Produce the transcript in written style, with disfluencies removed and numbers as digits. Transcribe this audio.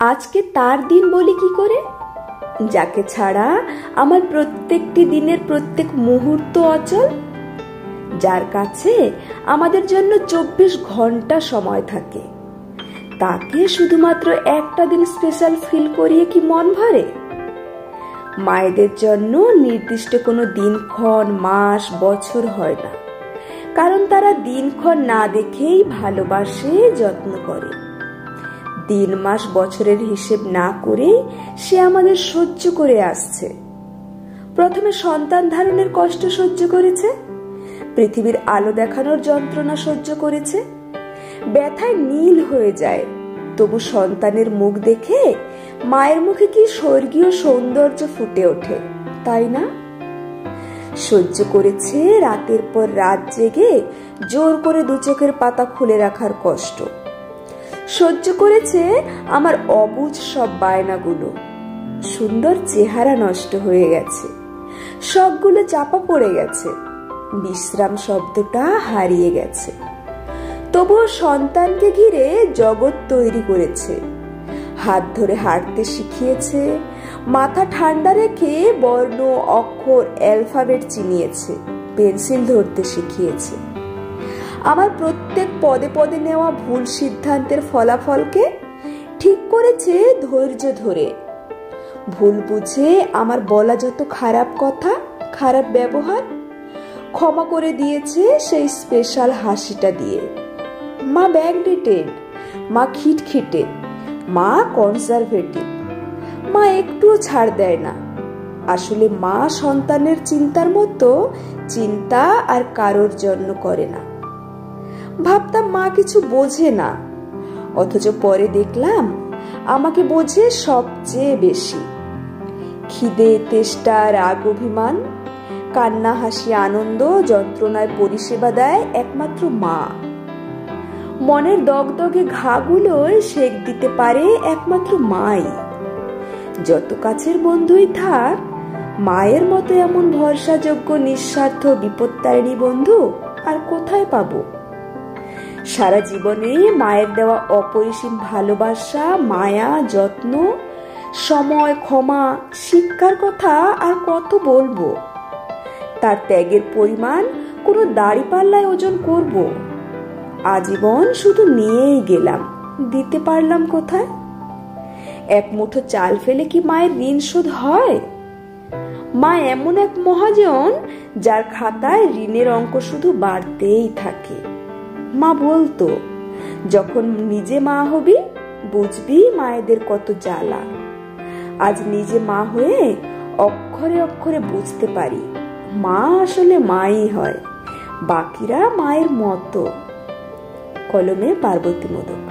আজকে তার দিন বলি কি করে, যাকে ছাড়া আমার প্রত্যেকটি দিনের প্রত্যেক মুহূর্ত অচল, যার কাছে আমাদের জন্য 24 ঘন্টা সময় থাকে, তাকে শুধুমাত্র একটা দিন স্পেশাল ফিল করিয়ে কি মন ভরে? মায়েদের জন্য নির্দিষ্ট কোনো দিনক্ষণ, মাস, বছর হয় না, কারণ তারা দিনক্ষণ না দেখেই ভালোবাসে, যত্ন করে। দিন, মাস, বছরের হিসেব না করেই সে আমাদের সহ্য করে আসছে। প্রথমে সন্তান ধারণের কষ্ট সহ্য করেছে, পৃথিবীর আলো দেখানোর যন্ত্রণা সহ্য করেছে, ব্যথায় নীল হয়ে যায়, তবু সন্তানের মুখ দেখে মায়ের মুখে কি স্বর্গীয় সৌন্দর্য ফুটে ওঠে, তাই না? সহ্য করেছে রাতের পর রাত জেগে জোর করে দু চোখের পাতা খুলে রাখার কষ্ট, সহ্য করেছে আমার অবুঝ সব বায়নাগুলো। সুন্দর চেহারা নষ্ট হয়ে গেছে, সবগুলো চাপা পড়ে গেছে, বিশ্রাম শব্দটা হারিয়ে গেছে, তবুও সন্তানকে ঘিরে জগৎ তৈরি করেছে। হাত ধরে হাঁটতে শিখিয়েছে, মাথা ঠান্ডা রেখে বর্ণ, অক্ষর, অ্যালফাবেট চিনিয়েছে, পেন্সিল ধরতে শিখিয়েছে। আমার প্রত্যেক পদে পদে নেওয়া ভুল সিদ্ধান্তের ফলাফলকে ঠিক করেছে ধৈর্য ধরে। ভুল বুঝে আমার বলা যত খারাপ কথা, খারাপ ব্যবহার ক্ষমা করে দিয়েছে সেই স্পেশাল হাসিটা দিয়ে। মা ব্যাকডেটেড, মা খিটখিটে, মা কনজারভেটিভ, মা একটুও ছাড় দেয় না। আসলে মা সন্তানের চিন্তার মতো চিন্তা আর কারোর জন্য করে না। ভাবতাম মা কিছু বোঝে না, অথচ পরে দেখলাম আমাকে বোঝে সবচেয়ে বেশি। খিদে, তেষ্টা, রাগ, অভিমান, কান্না, হাসি, আনন্দ, যন্ত্রণায় পরিষেবা দেয় একমাত্র মা। মনের দগদগে ঘাগুলোয় সেক দিতে পারে একমাত্র মাই। যত কাছের বন্ধুই থাক, মায়ের মতো এমন ভরসাযোগ্য, নিঃস্বার্থ, বিপত্তারিণী বন্ধু আর কোথায় পাবো? সারা জীবনে মায়ের দেওয়া অপরিসীম ভালোবাসা, মায়া, যত্ন, সময়, ক্ষমা, শিক্ষার কথা আর কত বলবো? তার ত্যাগের পরিমাণ কোনো দাড়িপাল্লায় ওজন করব? আজীবন শুধু নিয়েই গেলাম, দিতে পারলাম কোথায়? এক মুঠো চাল ফেলে কি মায়ের ঋণ শোধ হয়? মা এমন এক মহাজন, যার খাতায় ঋণের অঙ্ক শুধু বাড়তেই থাকে। মা বলতো, যখন নিজে মা হবি বুঝবি মায়েদের কত জ্বালা। আজ নিজে মা হয়ে অক্ষরে অক্ষরে বুঝতে পারি, মা আসলে মাই হয়, বাকিরা মায়ের মতো। কলমে পার্বতী মোদক।